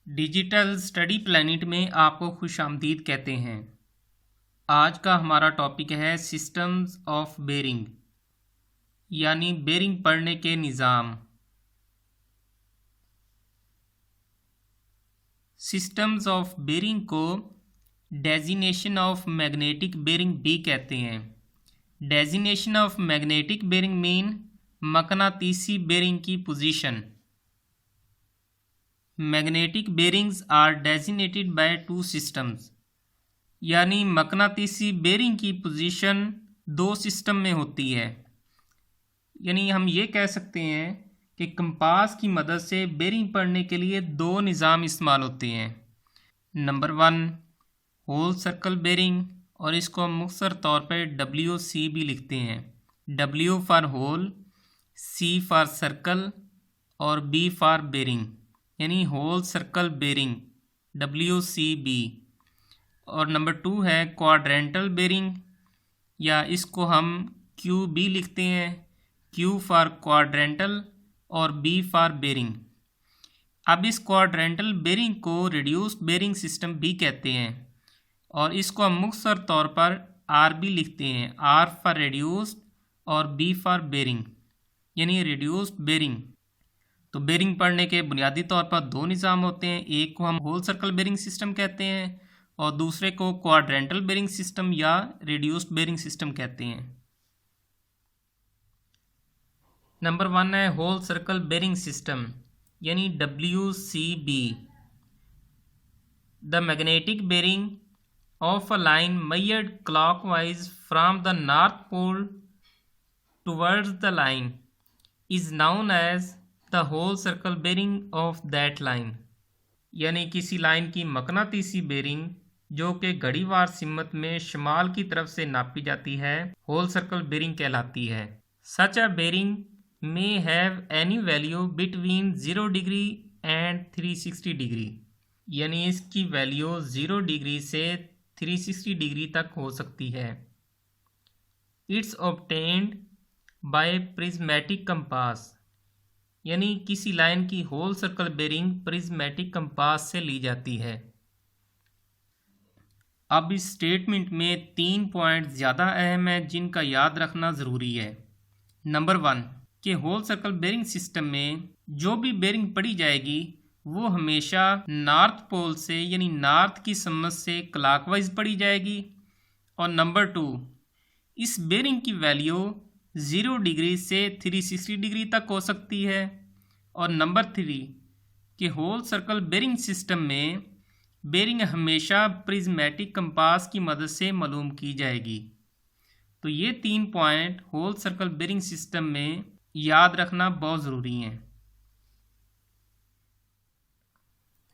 Digital study planet में आपको खुशामदीद कहते हैं। आज का हमारा टॉपिक है सिस्टम्स ऑफ बेरिंग, यानी बेरिंग पढ़ने के निज़ाम। सिस्टम्स ऑफ बेरिंग को डेजिनेशन ऑफ मैग्नेटिक बेरिंग भी कहते हैं। Designation of magnetic bearing mean मकनातीसी बेरिंग की position. Magnetic bearings are designated by two systems, यानी मकनातीसी बेरिंग की पोजीशन दो सिस्टम में होती है। यानी हम ये कह सकते हैं कि कंपास की मदद से बेरिंग पढ़ने के लिए दो निज़ाम इस्तेमाल होते हैं। नंबर 1 होल सर्कल बेरिंग, और इसको हम मुख्तसर तौर पर WC भी लिखते हैं। W for whole, C for circle और B फॉर बेरिंग, यानी होल सर्कल बेरिंग WCB। और नंबर 2 है क्वाड्रेंटल बेरिंग, या इसको हम QB लिखते हैं। Q फॉर क्वाड्रेंटल और B फॉर बेरिंग। अब इस क्वाड्रेंटल बेरिंग को रिड्यूस्ड बेरिंग सिस्टम भी कहते हैं, और इसको हम मुख्तसर तौर पर RB लिखते हैं। R फॉर रिड्यूस्ड और B फॉर बेरिंग, यानी रिड्यूस्ड बेरिंग। तो बेरिंग पढ़ने के बुनियादी तौर पर दो निज़ाम होते हैं। एक को हम होल सर्कल बेरिंग सिस्टम कहते हैं और दूसरे को क्वाड्रेंटल बेरिंग सिस्टम या रिड्यूस्ड बेरिंग सिस्टम कहते हैं। नंबर 1 है होल सर्कल बेरिंग सिस्टम, यानी WCB। The magnetic bearing of a line measured clockwise from the north pole towards the line is known as the whole circle bearing of that line। यानी किसी line की मकनातीसी bearing जो कि घड़ीवार सिमत में शुमाल की तरफ से नापी जाती है, होल सर्कल बेरिंग कहलाती है। Such a bearing may have any value between 0 degree and 360 degree, यानी इसकी वैल्यू 0 डिग्री से 360 डिग्री तक हो सकती है। It's obtained by prismatic compass, यानी किसी लाइन की whole circle bearing prismatic compass से ली जाती है। अब इस स्टेटमेंट में 3 पॉइंट ज़्यादा अहम है जिनका याद रखना ज़रूरी है। नंबर 1 कि होल सर्कल बेरिंग सिस्टम में जो भी बेरिंग पड़ी जाएगी वो हमेशा नॉर्थ पोल से, यानी नॉर्थ की समत से क्लॉकवाइज पड़ी जाएगी। और नंबर 2 इस बेरिंग की वैल्यू 0 डिग्री से 360 डिग्री तक हो सकती है। और नंबर 3 कि होल सर्कल बेरिंग सिस्टम में बेरिंग हमेशा प्रिज्मेटिक कंपास की मदद से मालूम की जाएगी। तो ये 3 point whole circle bearing system में याद रखना बहुत ज़रूरी है।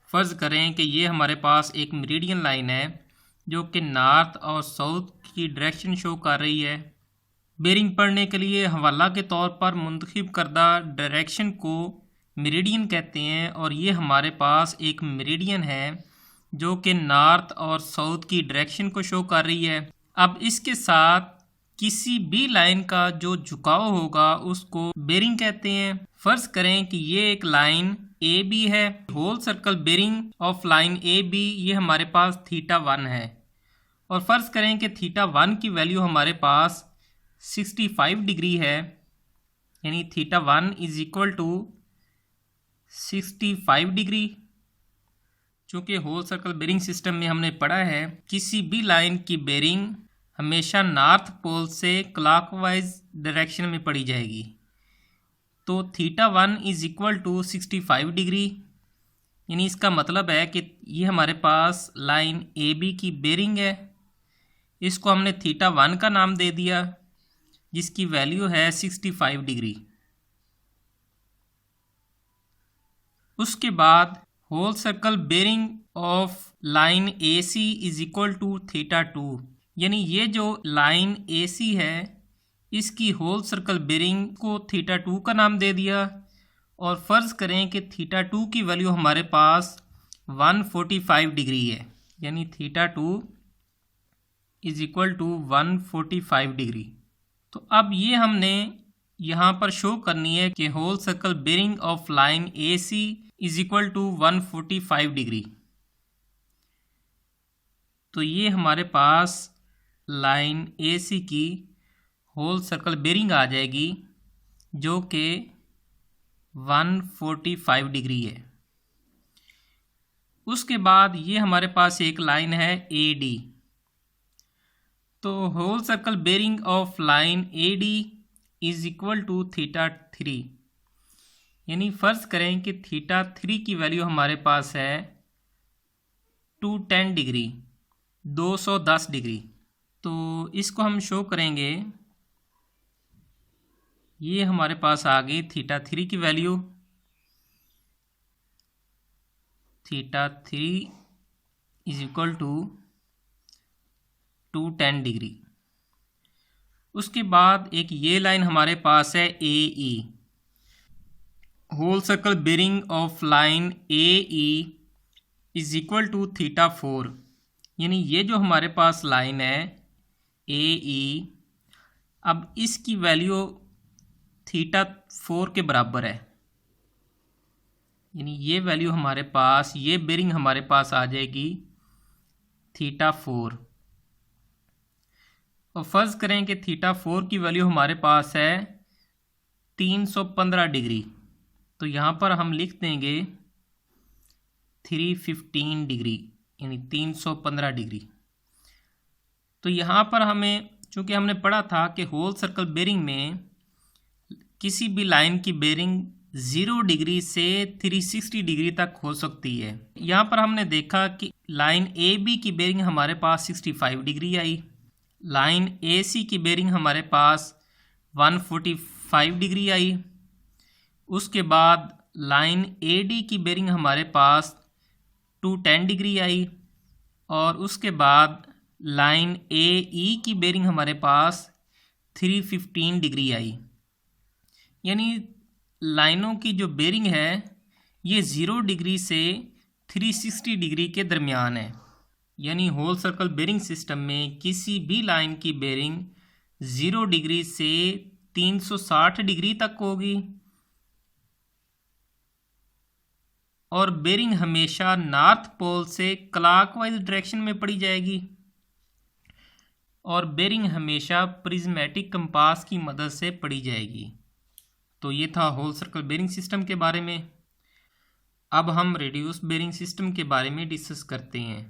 फ़र्ज़ करें कि ये हमारे पास एक मेरिडियन लाइन है जो कि नॉर्थ और साउथ की डायरेक्शन शो कर रही है। बेरिंग पढ़ने के लिए हवाला के तौर पर मुंतखब करदा डायरेक्शन को मेरिडियन कहते हैं, और ये हमारे पास एक मेरिडियन है जो कि नॉर्थ और साउथ की डायरेक्शन को शो कर रही है। अब इसके साथ किसी भी लाइन का जो झुकाव होगा उसको बेरिंग कहते हैं। फर्ज करें कि ये एक लाइन AB है। Whole circle bearing of line AB ये हमारे पास θ1 है, और फर्ज करें कि θ1 की वैल्यू हमारे पास 65 डिग्री है, यानी θ1 इज इक्वल टू 65 डिग्री। चूँकि होल सर्कल बेरिंग सिस्टम में हमने पढ़ा है किसी भी लाइन की बेरिंग हमेशा नॉर्थ पोल से क्लॉकवाइज डायरेक्शन में पड़ी जाएगी। तो θ1 इज इक्वल टू 65 डिग्री, यानी इसका मतलब है कि ये हमारे पास लाइन AB की बेरिंग है। इसको हमने θ1 का नाम दे दिया जिसकी वैल्यू है 65 डिग्री। उसके बाद whole circle bearing of line AC is equal to θ2, यानी ये जो लाइन AC है इसकी होल सर्कल बेरिंग को θ2 का नाम दे दिया। और फ़र्ज़ करें कि θ2 की वैल्यू हमारे पास 145 डिग्री है, यानी θ2 इज इक्वल टू 145 डिग्री। तो अब ये हमने यहाँ पर शो करनी है कि whole circle bearing of line AC is equal to 145 degree. तो ये हमारे पास लाइन AC की होल सर्कल बेरिंग आ जाएगी जो कि 145 डिग्री है। उसके बाद ये हमारे पास एक लाइन है AD। तो whole circle bearing of line AD is equal to θ3, यानी फर्ज करें कि θ3 की वैल्यू हमारे पास है 210 डिग्री, 210 डिग्री। तो इसको हम शो करेंगे, ये हमारे पास आ गई θ3 की value, θ3 is equal to 210 degree. उसके बाद एक ये लाइन हमारे पास है AE। Whole circle bearing of line AE is equal to θ4, यानी ये जो हमारे पास लाइन है AE, अब इसकी वैल्यू θ4 के बराबर है, यानी ये वैल्यू हमारे पास, ये बेरिंग हमारे पास आ जाएगी θ4। और फर्ज करें कि θ4 की वैल्यू हमारे पास है 315 डिग्री, तो यहाँ पर हम लिख देंगे 315 डिग्री, यानी 315 डिग्री। तो यहाँ पर हमें, चूँकि हमने पढ़ा था कि होल सर्कल बेरिंग में किसी भी लाइन की बेरिंग 0 डिग्री से 360 डिग्री तक हो सकती है। यहाँ पर हमने देखा कि लाइन AB की बेरिंग हमारे पास 65 डिग्री आई, लाइन AC की बेरिंग हमारे पास 145 डिग्री आई। उसके बाद लाइन AD की बेरिंग हमारे पास 210 डिग्री आई, और उसके बाद लाइन AE की बेरिंग हमारे पास 315 डिग्री आई। यानी लाइनों की जो बेरिंग है ये 0 डिग्री से 360 डिग्री के दरमियान है। यानी होल सर्कल बेरिंग सिस्टम में किसी भी लाइन की बेरिंग 0 डिग्री से 360 डिग्री तक होगी, और बेरिंग हमेशा नॉर्थ पोल से क्लॉकवाइज डायरेक्शन में पड़ी जाएगी, और बेरिंग हमेशा प्रिज्मेटिक कंपास की मदद से पड़ी जाएगी। तो ये था होल सर्कल बेरिंग सिस्टम के बारे में। अब हम रेडियूस बेरिंग सिस्टम के बारे में डिस्कस करते हैं।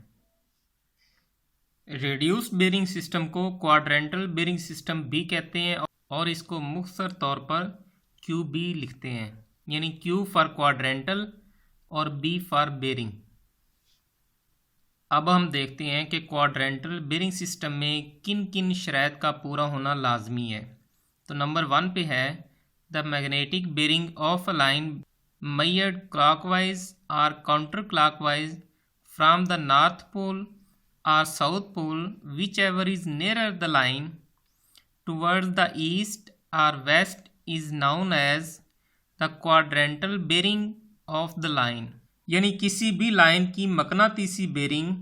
रेडियूस बेरिंग सिस्टम को क्वाड्रेंटल बेरिंग सिस्टम भी कहते हैं, और इसको मुख्तसर तौर पर QB लिखते हैं, यानी Q फॉर क्वाड्रेंटल और B फॉर बेरिंग। अब हम देखते हैं कि क्वाड्रेंटल बेरिंग सिस्टम में किन किन शराइत का पूरा होना लाजमी है। तो नंबर 1 पे है the magnetic bearing of a line measured clockwise or counterclockwise from the north pole or south pole, whichever is nearer the line, towards the east or west is known as the quadrantal bearing of the line। यानी किसी भी line की मकनातीसी bearing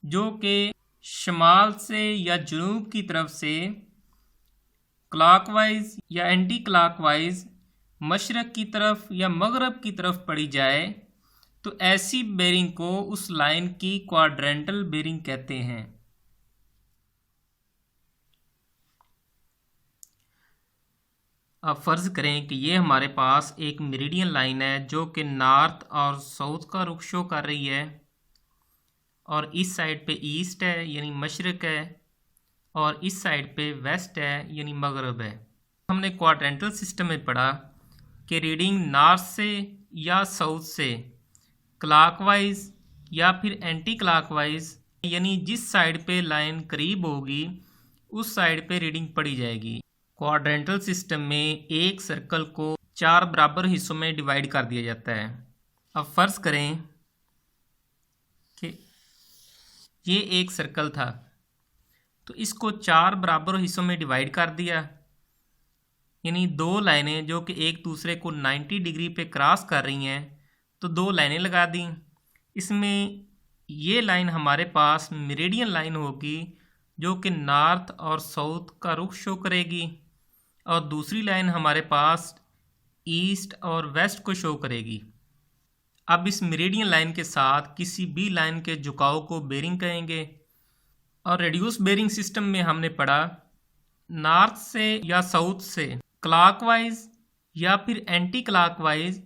जो कि शमाल से या जनूब की तरफ से क्लॉकवाइज या एंटी क्लॉकवाइज मशरक़ की तरफ या मगरब की तरफ पड़ी जाए, तो ऐसी बेरिंग को उस लाइन की क्वाड्रेंटल बेरिंग कहते हैं। अब फ़र्ज़ करें कि ये हमारे पास एक मेरिडियन लाइन है जो कि नॉर्थ और साउथ का रुख शो कर रही है, और इस साइड पे ईस्ट है यानी मशरक़ है, और इस साइड पे वेस्ट है यानी मगरब है। हमने क्वाड्रेंटल सिस्टम में पढ़ा कि रीडिंग नॉर्थ से या साउथ से क्लॉकवाइज या फिर एंटी क्लॉकवाइज, यानी जिस साइड पे लाइन करीब होगी उस साइड पे रीडिंग पड़ी जाएगी। क्वाड्रेंटल सिस्टम में एक सर्कल को 4 बराबर हिस्सों में डिवाइड कर दिया जाता है। अब फ़र्ज़ करें कि ये एक सर्कल था, तो इसको 4 बराबर हिस्सों में डिवाइड कर दिया, यानी 2 लाइनें जो कि एक दूसरे को 90 डिग्री पे क्रॉस कर रही हैं, तो 2 लाइनें लगा दी। इसमें ये लाइन हमारे पास मेरिडियन लाइन होगी जो कि नॉर्थ और साउथ का रुख शो करेगी, और दूसरी लाइन हमारे पास ईस्ट और वेस्ट को शो करेगी। अब इस मेरिडियन लाइन के साथ किसी भी लाइन के झुकाव को बेरिंग कहेंगे। और रेड्यूस बेरिंग सिस्टम में हमने पढ़ा नॉर्थ से या साउथ से क्लॉकवाइज या फिर एंटी क्लॉकवाइज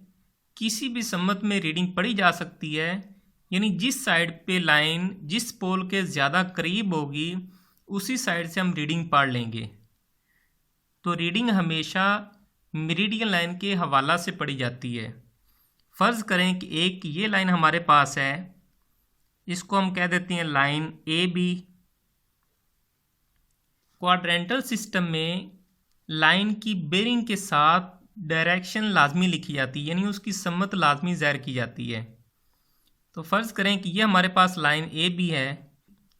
किसी भी सम्मत में रीडिंग पढ़ी जा सकती है। यानी जिस साइड पे लाइन जिस पोल के ज़्यादा करीब होगी उसी साइड से हम रीडिंग पढ़ लेंगे। तो रीडिंग हमेशा मेरिडियन लाइन के हवाला से पढ़ी जाती है। फ़र्ज़ करें कि एक ये लाइन हमारे पास है, इसको हम कह देते हैं line A B. Quadrantal system में लाइन की बेरिंग के साथ डायरेक्शन लाजमी लिखी जाती है, यानी उसकी सम्मत लाजमी ज़ाहिर की जाती है। तो फ़र्ज़ करें कि ये हमारे पास लाइन ए बी है,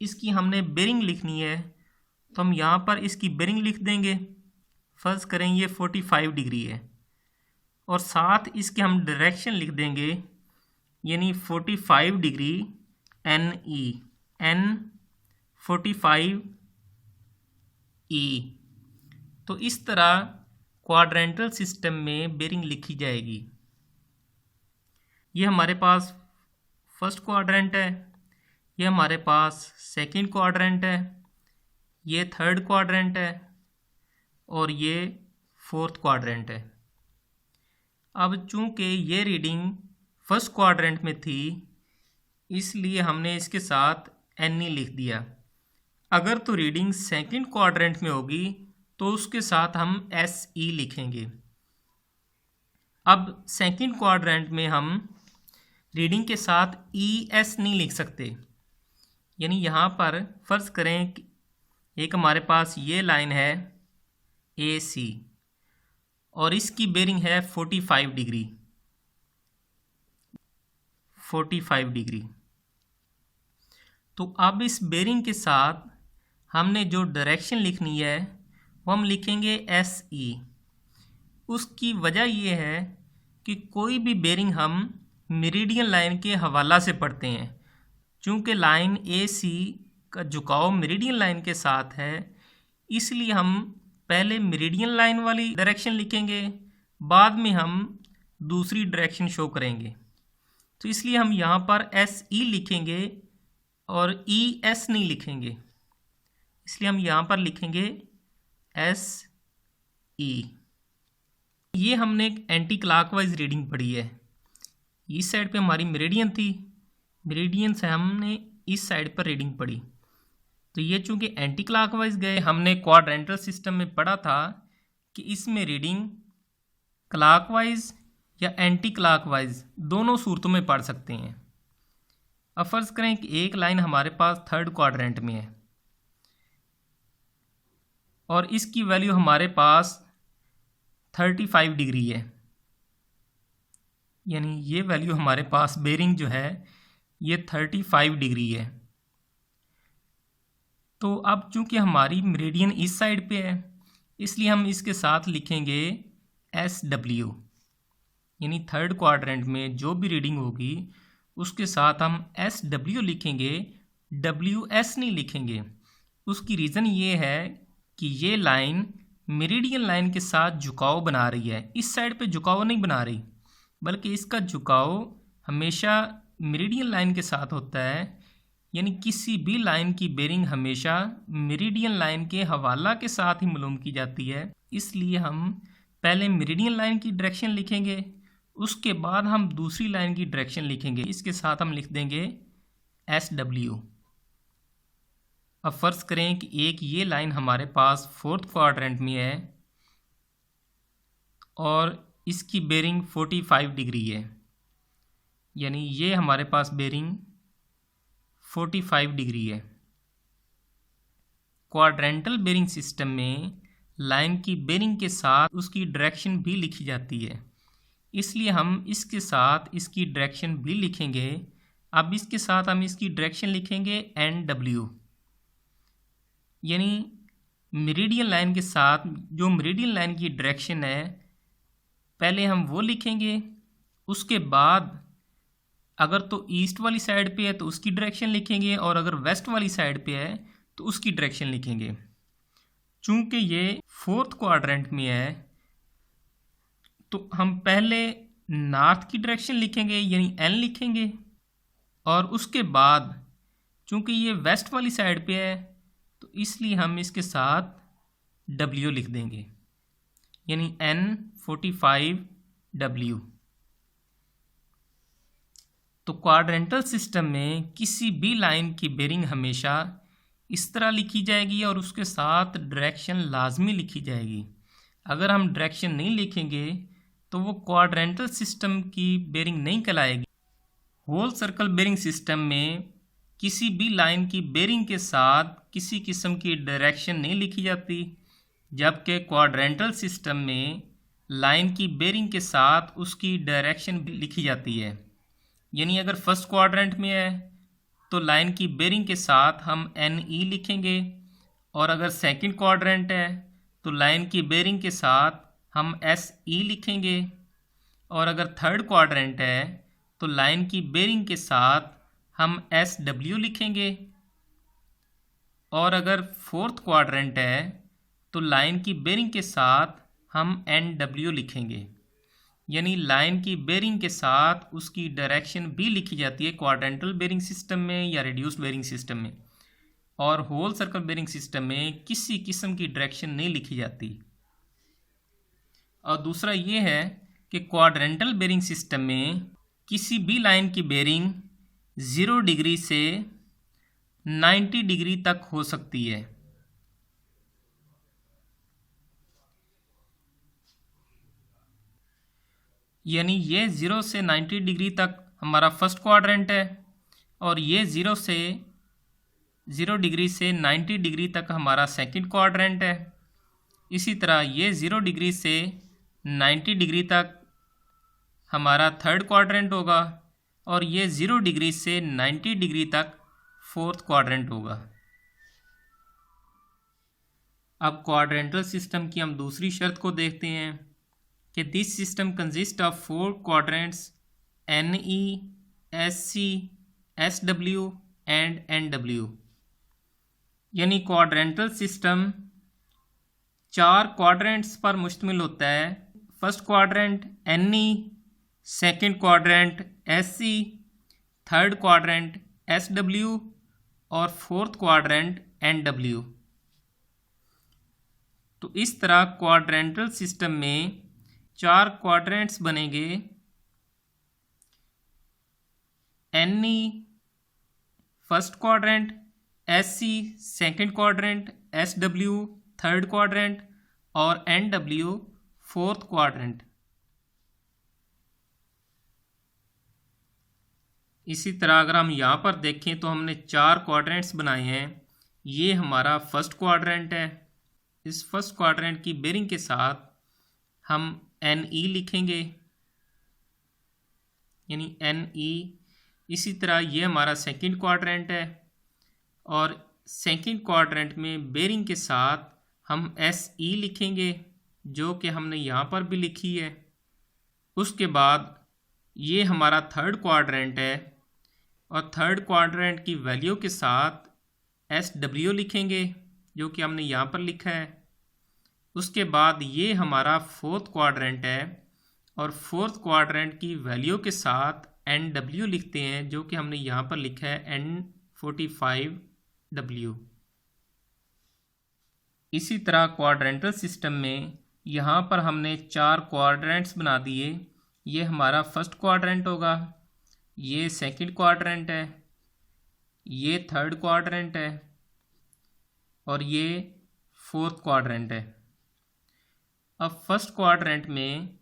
इसकी हमने बेरिंग लिखनी है, तो हम यहाँ पर इसकी बेरिंग लिख देंगे। फ़र्ज़ करें ये 45 डिग्री है और साथ इसके हम डायरेक्शन लिख देंगे, यानी 45 डिग्री एन ई, एन 45 ई। तो इस तरह क्वाड्रेंटल सिस्टम में बेरिंग लिखी जाएगी। ये हमारे पास फर्स्ट क्वाड्रेंट है, ये हमारे पास सेकंड क्वाड्रेंट है, ये थर्ड क्वाड्रेंट है और ये फोर्थ क्वाड्रेंट है। अब चूंकि ये रीडिंग फर्स्ट क्वाड्रेंट में थी इसलिए हमने इसके साथ एन ई लिख दिया। अगर तो रीडिंग सेकंड क्वाड्रेंट में होगी तो उसके साथ हम एस ई लिखेंगे। अब सेकंड क्वाड्रेंट में हम रीडिंग के साथ ई एस नहीं लिख सकते। यानी यहाँ पर फ़र्ज़ करें कि एक हमारे पास ये लाइन है ए सी और इसकी बेरिंग है 45 डिग्री, 45 डिग्री। तो अब इस बेरिंग के साथ हमने जो डायरेक्शन लिखनी है वो हम लिखेंगे एस ई। उसकी वजह ये है कि कोई भी बेरिंग हम मेरिडियन लाइन के हवाला से पढ़ते हैं। चूँकि लाइन ए सी का झुकाव मेरिडियन लाइन के साथ है इसलिए हम पहले मेरिडियन लाइन वाली डायरेक्शन लिखेंगे, बाद में हम दूसरी डायरेक्शन शो करेंगे। तो इसलिए हम यहाँ पर एस ई लिखेंगे और ई एस नहीं लिखेंगे, इसलिए हम यहाँ पर लिखेंगे एस ई। ये हमने एक एंटी क्लॉकवाइज रीडिंग पढ़ी है। इस साइड पे हमारी मेरिडियन थी, मेरिडियन से हमने इस साइड पर रीडिंग पढ़ी। तो ये चूँकि एंटी क्लॉकवाइज गए, हमने क्वाड्रेंटल सिस्टम में पढ़ा था कि इसमें रीडिंग क्लॉकवाइज या एंटी क्लॉकवाइज दोनों सूरतों में पढ़ सकते हैं। अब फ़र्ज़ करें कि एक लाइन हमारे पास थर्ड क्वाड्रेंट में है और इसकी वैल्यू हमारे पास 35 डिग्री है, यानी ये वैल्यू हमारे पास बेरिंग जो है ये 35 डिग्री है। तो अब चूंकि हमारी मेरिडियन इस साइड पे है इसलिए हम इसके साथ लिखेंगे एस डब्ल्यू, यानी थर्ड क्वाड्रेंट में जो भी रीडिंग होगी उसके साथ हम एस डब्ल्यू लिखेंगे, डब्ल्यू एस नहीं लिखेंगे। उसकी रीज़न ये है कि ये लाइन मेरिडियन लाइन के साथ झुकाव बना रही है, इस साइड पे झुकाव नहीं बना रही, बल्कि इसका झुकाव हमेशा मेरिडियन लाइन के साथ होता है। यानी किसी भी लाइन की बेरिंग हमेशा मेरिडियन लाइन के हवाला के साथ ही मालूम की जाती है। इसलिए हम पहले मेरिडियन लाइन की डायरेक्शन लिखेंगे, उसके बाद हम दूसरी लाइन की डायरेक्शन लिखेंगे। इसके साथ हम लिख देंगे एस डब्ल्यू। अब फ़र्ज़ करें कि एक ये लाइन हमारे पास फोर्थ क्वाड्रेंट में है और इसकी बेरिंग 45 डिग्री है, यानी ये हमारे पास बेरिंग 45 डिग्री है। क्वाड्रेंटल बेरिंग सिस्टम में लाइन की बेरिंग के साथ उसकी डायरेक्शन भी लिखी जाती है, इसलिए हम इसके साथ इसकी डायरेक्शन भी लिखेंगे। अब इसके साथ हम इसकी डायरेक्शन लिखेंगे एन डब्ल्यू, यानी मेरिडियन लाइन के साथ जो मेरिडियन लाइन की डायरेक्शन है पहले हम वो लिखेंगे, उसके बाद अगर तो ईस्ट वाली साइड पे है तो उसकी डायरेक्शन लिखेंगे और अगर वेस्ट वाली साइड पे है तो उसकी डायरेक्शन लिखेंगे। चूँकि ये फोर्थ क्वाड्रेंट में है तो हम पहले नॉर्थ की डायरेक्शन लिखेंगे यानी एन लिखेंगे, और उसके बाद चूँकि ये वेस्ट वाली साइड पे है तो इसलिए हम इसके साथ W लिख देंगे, यानी N45W। तो क्वाड्रेंटल सिस्टम में किसी भी लाइन की बेरिंग हमेशा इस तरह लिखी जाएगी और उसके साथ डायरेक्शन लाजमी लिखी जाएगी। अगर हम डायरेक्शन नहीं लिखेंगे तो वो क्वाड्रेंटल सिस्टम की बेरिंग नहीं कहलाएगी। होल सर्कल बेरिंग सिस्टम में किसी भी लाइन की बेरिंग के साथ किसी किस्म की डायरेक्शन नहीं लिखी जाती, जबकि क्वाड्रेंटल सिस्टम में लाइन की बेरिंग के साथ उसकी डायरेक्शन भी लिखी जाती है। यानी अगर फर्स्ट क्वाड्रेंट में है तो लाइन की बेरिंग के साथ हम NE लिखेंगे, और अगर सेकंड क्वाड्रेंट है तो लाइन की बेरिंग के साथ हम SE लिखेंगे, और अगर थर्ड क्वाड्रेंट है तो लाइन की बेरिंग के साथ हम SW लिखेंगे, और अगर फोर्थ क्वाड्रेंट है तो लाइन की बेरिंग के साथ हम NW लिखेंगे। यानी लाइन की बेरिंग के साथ उसकी डायरेक्शन भी लिखी जाती है क्वाड्रेंटल बेरिंग सिस्टम में या रिड्यूस्ड बेरिंग सिस्टम में, और होल सर्कल बेरिंग सिस्टम में किसी किस्म की डायरेक्शन नहीं लिखी जाती। और दूसरा ये है कि क्वाड्रेंटल बेरिंग सिस्टम में किसी भी लाइन की बेरिंग 0 डिग्री से 90 डिग्री तक हो सकती है। यानी ये 0 से 90 डिग्री तक हमारा फर्स्ट क्वाड्रेंट है, और ये 0 डिग्री से 90 डिग्री तक हमारा सेकंड क्वाड्रेंट है। इसी तरह ये 0 डिग्री से 90 डिग्री तक हमारा थर्ड क्वाड्रेंट होगा, और ये 0 डिग्री से 90 डिग्री तक फोर्थ क्वाड्रेंट होगा। अब क्वाड्रेंटल सिस्टम की हम दूसरी शर्त को देखते हैं कि this system consist of 4 quadrants NE, SC, SW and NW। यानी क्वाड्रेंटल सिस्टम 4 क्वाड्रेंट्स पर मुश्तमिल होता है। First quadrant NE, second quadrant SC, third quadrant SW और फोर्थ क्वाड्रेंट NW। तो इस तरह क्वाड्रेंटल सिस्टम में 4 क्वाड्रेंट्स बनेंगे। NE first quadrant, SC second quadrant, SW third quadrant और NW फोर्थ क्वाड्रेंट। इसी तरह अगर हम यहाँ पर देखें तो हमने 4 क्वाड्रेंट्स बनाए हैं। ये हमारा फर्स्ट क्वाड्रेंट है। इस फर्स्ट क्वाड्रेंट की बेरिंग के साथ हम NE लिखेंगे, यानी NE। इसी तरह ये हमारा सेकंड क्वाड्रेंट है, और सेकंड क्वाड्रेंट में बेरिंग के साथ हम SE लिखेंगे, जो कि हमने यहाँ पर भी लिखी है। उसके बाद ये हमारा थर्ड क्वाड्रेंट है, और थर्ड क्वाड्रेंट की वैल्यू के साथ SW लिखेंगे, जो कि हमने यहाँ पर लिखा है। उसके बाद ये हमारा फोर्थ क्वाड्रेंट है, और फोर्थ क्वाड्रेंट की वैल्यू के साथ NW लिखते हैं, जो कि हमने यहाँ पर लिखा है N45W। इसी तरह क्वाड्रेंटल सिस्टम में यहाँ पर हमने 4 क्वाड्रेंट्स बना दिए। ये हमारा फर्स्ट क्वाड्रेंट होगा, ये सेकंड क्वाड्रेंट है, ये थर्ड क्वाड्रेंट है और ये फोर्थ क्वाड्रेंट है। अब फर्स्ट क्वाड्रेंट में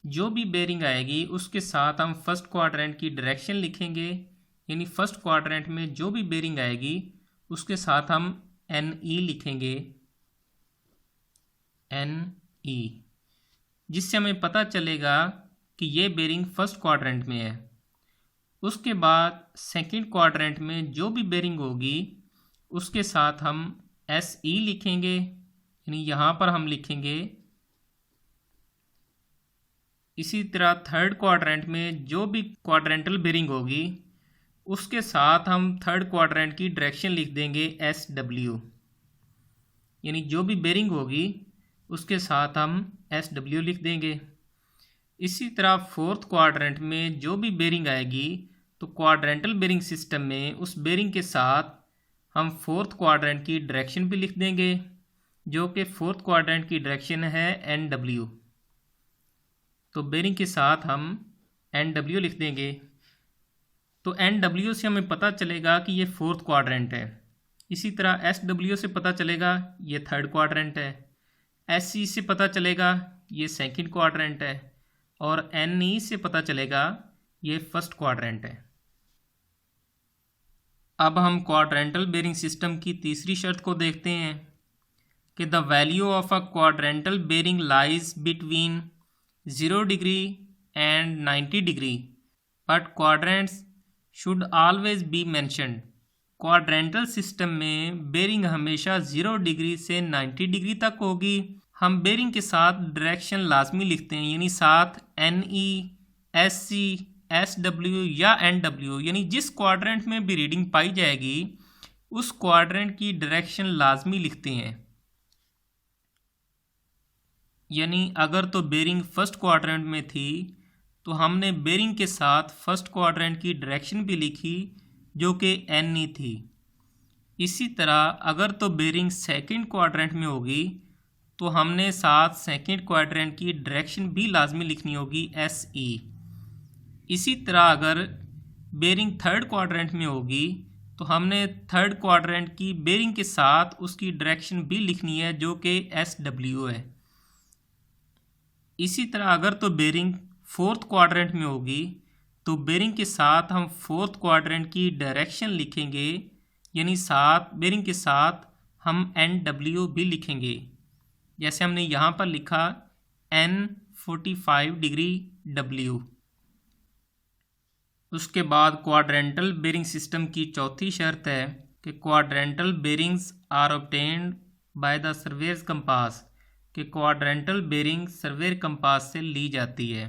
जो भी बेरिंग आएगी उसके साथ हम फर्स्ट क्वाड्रेंट की डायरेक्शन लिखेंगे, यानी फर्स्ट क्वाड्रेंट में जो भी बेरिंग आएगी उसके साथ हम NE लिखेंगे, NE, जिससे हमें पता चलेगा कि ये बेरिंग फर्स्ट क्वाड्रेंट में है। उसके बाद सेकंड क्वाड्रेंट में जो भी बेरिंग होगी उसके साथ हम SE लिखेंगे, यानी यहाँ पर हम लिखेंगे। इसी तरह थर्ड क्वाड्रेंट में जो भी क्वाड्रेंटल बेरिंग होगी उसके साथ हम थर्ड क्वाड्रेंट की डायरेक्शन लिख देंगे SW, यानी जो भी बेरिंग होगी उसके साथ हम SW लिख देंगे। इसी तरह फोर्थ क्वाड्रेंट में जो भी बेरिंग आएगी तो क्वाड्रेंटल बेरिंग सिस्टम में उस बेरिंग के साथ हम फोर्थ क्वाड्रेंट की डायरेक्शन भी लिख देंगे, जो कि फोर्थ क्वाड्रेंट की डायरेक्शन है NW। तो बेरिंग के साथ हम NW लिख देंगे। तो NW से हमें पता चलेगा कि ये फोर्थ क्वाड्रेंट है। इसी तरह SW से पता चलेगा ये थर्ड क्वाड्रेंट है, SC से पता चलेगा ये सेकंड क्वाड्रेंट है, और NE से पता चलेगा ये फर्स्ट क्वाड्रेंट है। अब हम क्वाड्रेंटल बेरिंग सिस्टम की तीसरी शर्त को देखते हैं कि the value of a quadrantal bearing lies between 0 degree and 90 degree but quadrants should always be mentioned. Quadrantal system में बेरिंग हमेशा 0 डिग्री से 90 डिग्री तक होगी। हम बेरिंग के साथ डायरेक्शन लाजमी लिखते हैं, यानी साथ NE, SC, SW या NW, यानी जिस क्वाड्रेंट में भी रीडिंग पाई जाएगी उस क्वाड्रेंट की डायरेक्शन लाजमी लिखते हैं। यानी अगर तो बेरिंग फर्स्ट क्वाड्रेंट में थी तो हमने बेरिंग के साथ फर्स्ट क्वाड्रेंट की डायरेक्शन भी लिखी जो कि NE थी। इसी तरह अगर तो बेरिंग सेकंड क्वाड्रेंट में होगी तो हमने साथ सेकंड क्वाड्रेंट की डायरेक्शन भी लाजमी लिखनी होगी SE। इसी तरह अगर बेरिंग थर्ड क्वाड्रेंट में होगी तो हमने थर्ड क्वाड्रेंट की बेरिंग के साथ उसकी डायरेक्शन भी लिखनी है जो कि SW है। इसी तरह अगर तो बेरिंग फोर्थ क्वाड्रेंट में होगी तो बेरिंग के साथ हम फोर्थ क्वाड्रेंट की डायरेक्शन लिखेंगे, यानी साथ बेरिंग के साथ हम NW भी लिखेंगे, जैसे हमने यहाँ पर लिखा N45 डिग्री W। उसके बाद क्वाड्रेंटल बेरिंग सिस्टम की चौथी शर्त है कि quadrantal bearings are obtained by the surveyor's compass, कि क्वाड्रेंटल बेरिंग सर्वेयर कंपास से ली जाती है।